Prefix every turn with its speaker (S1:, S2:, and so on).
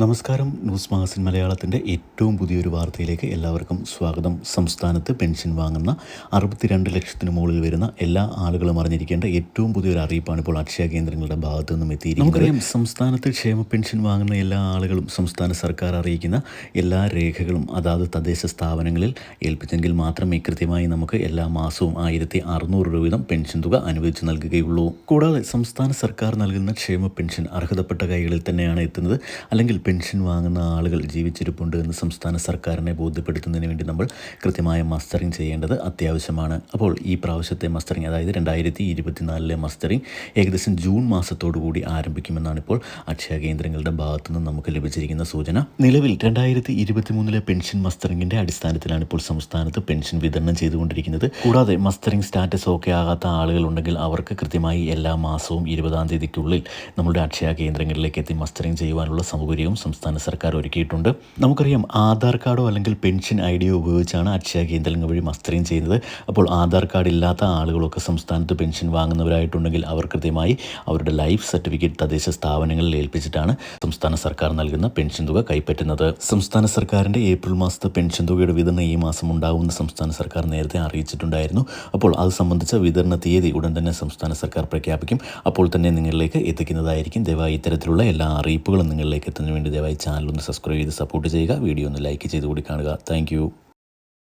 S1: നമസ്കാരം. News magazine മലയാളത്തിൻ്റെ ഏറ്റവും പുതിയൊരു വാർത്തയിലേക്ക് എല്ലാവർക്കും സ്വാഗതം. സംസ്ഥാനത്ത് പെൻഷൻ വാങ്ങുന്ന 62 ലക്ഷത്തിന് മുകളിൽ വരുന്ന എല്ലാ ആളുകളും അറിഞ്ഞിരിക്കേണ്ട ഏറ്റവും പുതിയൊരു അറിയിപ്പാണ് ഇപ്പോൾ അക്ഷയ കേന്ദ്രങ്ങളുടെ ഭാഗത്തു നിന്നും എത്തിയിരിക്കുന്നത്. നമുക്കറിയാം, സംസ്ഥാനത്ത് ക്ഷേമ പെൻഷൻ വാങ്ങുന്ന എല്ലാ ആളുകളും സംസ്ഥാന സർക്കാർ അറിയിക്കുന്ന എല്ലാ രേഖകളും അതാത് തദ്ദേശ സ്ഥാപനങ്ങളിൽ ഏൽപ്പിച്ചെങ്കിൽ മാത്രമേ കൃത്യമായി നമുക്ക് എല്ലാ മാസവും 1600 രൂപ വീതം പെൻഷൻ തുക അനുവദിച്ച് നൽകുകയുള്ളൂ. കൂടാതെ സംസ്ഥാന സർക്കാർ നൽകുന്ന ക്ഷേമ പെൻഷൻ അർഹതപ്പെട്ട കൈകളിൽ തന്നെയാണ് എത്തുന്നത്, അല്ലെങ്കിൽ പെൻഷൻ വാങ്ങുന്ന ആളുകൾ ജീവിച്ചിരിപ്പുണ്ട് എന്ന് സംസ്ഥാന സർക്കാരിനെ ബോധ്യപ്പെടുത്തുന്നതിന് വേണ്ടി നമ്മൾ കൃത്യമായ മസ്റ്ററിങ് ചെയ്യേണ്ടത് അത്യാവശ്യമാണ്. അപ്പോൾ ഈ പ്രാവശ്യത്തെ മസ്റ്ററിങ്, അതായത് 2024 മസ്റ്ററിങ് ഏകദേശം ജൂൺ മാസത്തോടുകൂടി ആരംഭിക്കുമെന്നാണ് ഇപ്പോൾ അക്ഷയ കേന്ദ്രങ്ങളുടെ ഭാഗത്തുനിന്ന് നമുക്ക് ലഭിച്ചിരിക്കുന്ന സൂചന. നിലവിൽ 2023 പെൻഷൻ മസ്റ്ററിങ്ങിൻ്റെ അടിസ്ഥാനത്തിലാണ് ഇപ്പോൾ സംസ്ഥാനത്ത് പെൻഷൻ വിതരണം ചെയ്തുകൊണ്ടിരിക്കുന്നത്. കൂടാതെ മസ്റ്ററിങ് സ്റ്റാറ്റസ് ഓക്കെ ആകാത്ത ആളുകളുണ്ടെങ്കിൽ അവർക്ക് കൃത്യമായി എല്ലാ മാസവും 20-ാം തീയതിക്കുള്ളിൽ നമ്മുടെ അക്ഷയ കേന്ദ്രങ്ങളിലേക്ക് എത്തി മസ്റ്ററിങ് ചെയ്യുവാനുള്ള സൗകര്യവും സംസ്ഥാന സർക്കാർ ഒരുക്കിയിട്ടുണ്ട്. നമുക്കറിയാം, ആധാർ കാർഡോ അല്ലെങ്കിൽ പെൻഷൻ ഐഡിയോ ഉപയോഗിച്ചാണ് അക്ഷയ കേന്ദ്രങ്ങൾ വഴി മസ്റ്ററിങ് ചെയ്യുന്നത്. അപ്പോൾ ആധാർ കാർഡ് ഇല്ലാത്ത ആളുകളൊക്കെ സംസ്ഥാനത്ത് പെൻഷൻ വാങ്ങുന്നവരായിട്ടുണ്ടെങ്കിൽ അവർ കൃത്യമായി അവരുടെ ലൈഫ് സർട്ടിഫിക്കറ്റ് തദ്ദേശ സ്ഥാപനങ്ങളിൽ ഏൽപ്പിച്ചിട്ടാണ് സംസ്ഥാന സർക്കാർ നൽകുന്ന പെൻഷൻ തുക കൈപ്പറ്റുന്നത്. സംസ്ഥാന സർക്കാരിൻ്റെ ഏപ്രിൽ മാസത്തെ പെൻഷൻ തുകയുടെ വിതരണം ഈ മാസം ഉണ്ടാകുമെന്ന് സംസ്ഥാന സർക്കാർ നേരത്തെ അറിയിച്ചിട്ടുണ്ടായിരുന്നു. അപ്പോൾ അത് സംബന്ധിച്ച വിതരണ തീയതി ഉടൻ തന്നെ സംസ്ഥാന സർക്കാർ പ്രഖ്യാപിക്കും. അപ്പോൾ തന്നെ നിങ്ങളിലേക്ക് എത്തിക്കുന്നതായിരിക്കും. ദയവായി ഇത്തരത്തിലുള്ള എല്ലാ അറിയിപ്പുകളും നിങ്ങളിലേക്ക് എത്തുന്നതിന് വേണ്ടി ദയവായി ചാനൽ ഒന്ന് സബ്സ്ക്രൈബ് ചെയ്ത് സപ്പോർട്ട് ചെയ്യുക. വീഡിയോ ഒന്ന് ലൈക്ക് ചെയ്ത് കൂടി കാണുക. താങ്ക്